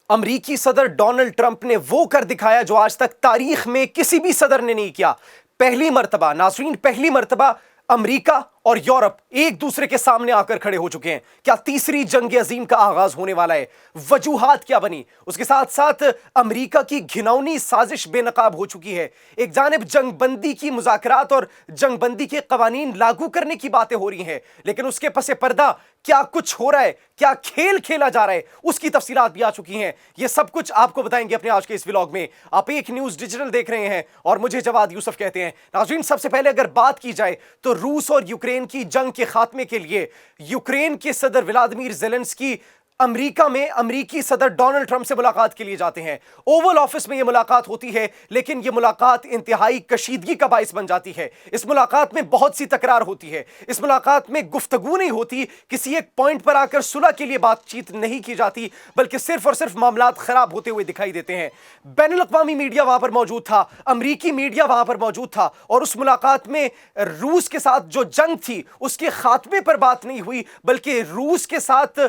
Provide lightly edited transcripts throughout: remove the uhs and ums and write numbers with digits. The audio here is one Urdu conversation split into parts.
امریکی صدر ڈونلڈ ٹرمپ نے وہ کر دکھایا جو آج تک تاریخ میں کسی بھی صدر نے نہیں کیا۔ پہلی مرتبہ ناظرین، پہلی مرتبہ امریکہ اور یورپ ایک دوسرے کے سامنے آ کر کھڑے ہو چکے ہیں۔ کیا تیسری جنگ عظیم کا آغاز ہونے والا ہے؟ وجوہات کیا بنی؟ اس کے ساتھ ساتھ امریکہ کی گھناؤنی سازش بے نقاب ہو چکی ہے۔ ایک جانب جنگ بندی کی مذاکرات اور جنگ بندی کے قوانین لاگو کرنے کی باتیں ہو رہی ہیں، لیکن اس کے پس پردہ کیا کچھ ہو رہا ہے، کیا کھیل کھیلا جا رہا ہے، اس کی تفصیلات بھی آ چکی ہیں۔ یہ سب کچھ آپ کو بتائیں گے اپنے آج کے اس ولاگ میں۔ آپ ایک نیوز ڈیجیٹل دیکھ رہے ہیں اور مجھے جواد یوسف کہتے ہیں۔ ناظرین، سب سے پہلے اگر بات کی جائے تو روس اور یوکرین کی جنگ کے خاتمے کے لیے یوکرین کے صدر ولادیمیر زیلنسکی امریکہ میں امریکی صدر ڈونلڈ ٹرمپ سے ملاقات کے لیے جاتے ہیں۔ اوول آفس میں یہ ملاقات ہوتی ہے، لیکن یہ ملاقات انتہائی کشیدگی کا باعث بن جاتی ہے۔ اس ملاقات میں بہت سی تکرار ہوتی ہے، اس ملاقات میں گفتگو نہیں ہوتی، کسی ایک پوائنٹ پر آ کر صلح کے لیے بات چیت نہیں کی جاتی، بلکہ صرف اور صرف معاملات خراب ہوتے ہوئے دکھائی دیتے ہیں۔ بین الاقوامی میڈیا وہاں پر موجود تھا، امریکی میڈیا وہاں پر موجود تھا، اور اس ملاقات میں روس کے ساتھ جو جنگ تھی اس کے خاتمے پر بات نہیں ہوئی، بلکہ روس کے ساتھ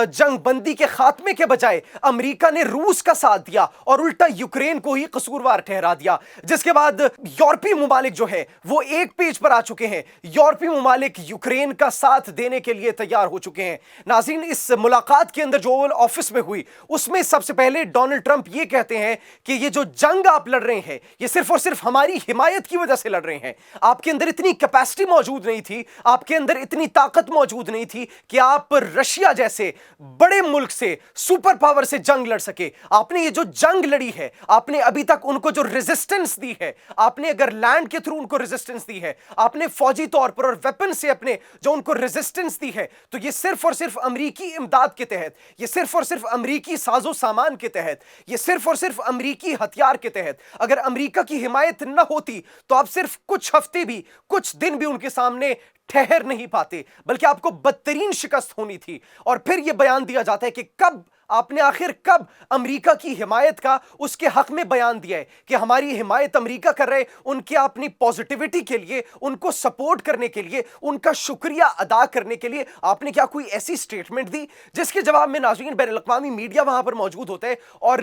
جنگ بندی کے خاتمے کے بجائے امریکہ نے روس کا ساتھ دیا اور الٹا یوکرین کو ہی قصوروار ٹھہرا دیا۔ جس کے بعد یورپی ممالک جو ہے وہ ایک پیج پر آ چکے ہیں، یورپی ممالک یوکرین کا ساتھ دینے کے لیے تیار ہو چکے ہیں۔ ناظرین، اس ملاقات کے اندر جو اوول آفس میں ہوئی اس میں سب سے پہلے ڈونلڈ ٹرمپ یہ کہتے ہیں کہ یہ جو جنگ آپ لڑ رہے ہیں یہ صرف اور صرف ہماری حمایت کی وجہ سے لڑ رہے ہیں۔ آپ کے اندر اتنی کیپیسٹی موجود نہیں تھی، آپ کے اندر اتنی طاقت موجود نہیں تھی کہ آپ رشیا جیسے بڑے ملک سے، سپر پاور سے جنگ لڑ سکے۔ آپ نے یہ جو جنگ لڑی ہے، آپ نے ابھی تک ان کو جو ریزسٹنس دی ہے، آپ نے اگر لینڈ کے تھرو ان کو ریزسٹنس دی ہے، آپ نے فوجی طور پر اور ویپن سے اپنے جو ان کو ریزسٹنس دی ہے، تو یہ صرف اور صرف امریکی امداد کے تحت، یہ صرف اور صرف امریکی ساز و سامان کے تحت، یہ صرف اور صرف امریکی ہتھیار کے تحت۔ اگر امریکہ کی حمایت نہ ہوتی تو آپ صرف کچھ ہفتے بھی، کچھ دن بھی ان کے سامنے ٹھہر نہیں پاتے، بلکہ آپ کو بدترین شکست ہونی تھی۔ اور پھر یہ بیان دیا جاتا ہے کہ کب آپ نے آخر کب امریکہ کی حمایت کا اس کے حق میں بیان دیا ہے کہ ہماری حمایت امریکہ کر رہے، ان کے اپنی پوزیٹیوٹی کے لیے، ان کو سپورٹ کرنے کے لیے، ان کا شکریہ ادا کرنے کے لیے آپ نے کیا کوئی ایسی سٹیٹمنٹ دی؟ جس کے جواب میں ناظرین بین الاقوامی میڈیا وہاں پر موجود ہوتا ہے اور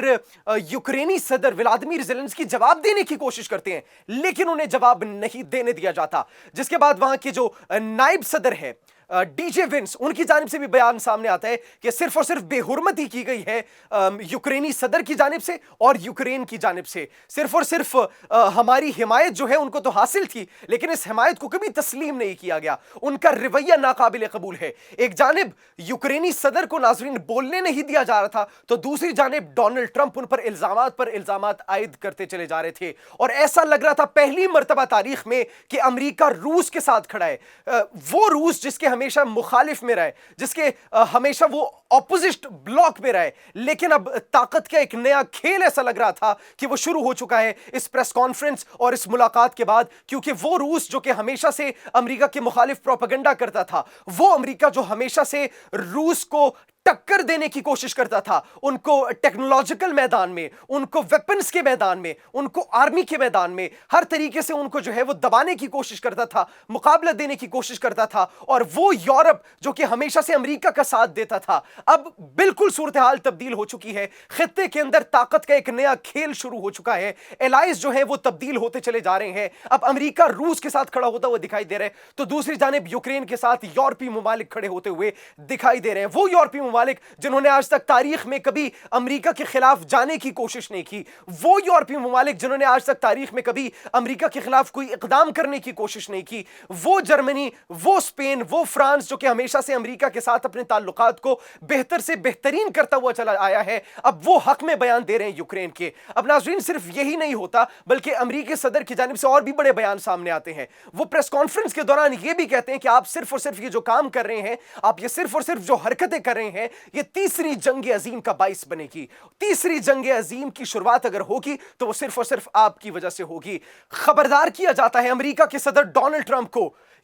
یوکرینی صدر ولادیمیر زیلنسکی جواب دینے کی کوشش کرتے ہیں، لیکن انہیں جواب نہیں دینے دیا جاتا۔ جس کے بعد وہاں کے جو نائب صدر ہے ڈی جے وینس، ان کی جانب سے بھی بیان سامنے آتا ہے کہ صرف اور صرف بے حرمتی کی گئی ہے یوکرینی صدر کی جانب سے اور یوکرین کی جانب سے۔ صرف اور صرف ہماری حمایت جو ہے ان کو تو حاصل تھی، لیکن اس حمایت کو کبھی تسلیم نہیں کیا گیا۔ ان کا رویہ ناقابل قبول ہے۔ ایک جانب یوکرینی صدر کو ناظرین بولنے نہیں دیا جا رہا تھا، تو دوسری جانب ڈونلڈ ٹرمپ ان پر الزامات عائد کرتے چلے جا رہے تھے، اور ایسا لگ رہا تھا پہلی مرتبہ تاریخ میں کہ امریکہ روس کے ساتھ کھڑا ہے۔ وہ روس جس کے ہمیشہ مخالف میں رہے، جس کے ہمیشہ وہ اپوزٹ بلاک میں رہے، لیکن اب طاقت کا ایک نیا کھیل ایسا لگ رہا تھا کہ وہ شروع ہو چکا ہے اس پریس کانفرنس اور اس ملاقات کے بعد، کیونکہ وہ روس جو کہ ہمیشہ سے امریکہ کے مخالف پروپیگنڈا کرتا تھا، وہ امریکہ جو ہمیشہ سے روس کو ٹکر دینے کی کوشش کرتا تھا، ان کو ٹیکنالوجیکل میدان میں، ان کو ویپنز کے میدان میں، ان کو آرمی کے میدان میں، ہر طریقے سے ان کو جو ہے وہ دبانے کی کوشش کرتا تھا، مقابلہ دینے کی کوشش کرتا تھا، اور وہ یورپ جو کہ ہمیشہ سے امریکہ کا ساتھ دیتا تھا، اب بالکل صورتحال تبدیل ہو چکی ہے۔ خطے کے اندر طاقت کا ایک نیا کھیل شروع ہو چکا ہے، الائز جو ہیں وہ تبدیل ہوتے چلے جا رہے ہیں۔ اب امریکہ روس کے ساتھ کھڑا ہوتا ہوا دکھائی دے رہا ہے، تو دوسری جانب یوکرین کے ساتھ یورپی ممالک کھڑے ہوتے ہوئے دکھائی دے رہے ہیں۔ وہ یورپی ممالک جنہوں نے آج تک تاریخ میں کبھی امریکہ کے خلاف جانے کی کوشش نہیں کی، وہ یورپی ممالک جنہوں نے آج تک تاریخ میں کبھی امریکہ کے خلاف کوئی اقدام کرنے کی کوشش نہیں کی، وہ جرمنی، وہ اسپین، وہ فرانس جو کہ ہمیشہ سے امریکہ کے ساتھ اپنے تعلقات کو بہتر سے بہترین کرتا ہوا چلا آیا ہے، اب وہ حق میں بیان دے رہے ہیں یوکرین کے۔ اب ناظرین، صرف یہی نہیں ہوتا، بلکہ امریکی صدر کی جانب سے اور بھی بڑے بیان سامنے آتے ہیں۔ وہ پریس کانفرنس کے دوران یہ بھی کہتے ہیں کہ آپ صرف اور صرف یہ جو کام کر رہے ہیں، آپ یہ صرف اور صرف جو حرکتیں کر رہے ہیں، یہ تیسری جنگ عظیم کا باعث بنے گی۔ تیسری جنگ عظیم کی شروعات اگر ہوگی تو وہ صرف اور صرف آپ کی وجہ سے ہوگی۔ خبردار کیا جاتا ہے امریکہ کے صدر ڈونلڈ ٹرمپ کو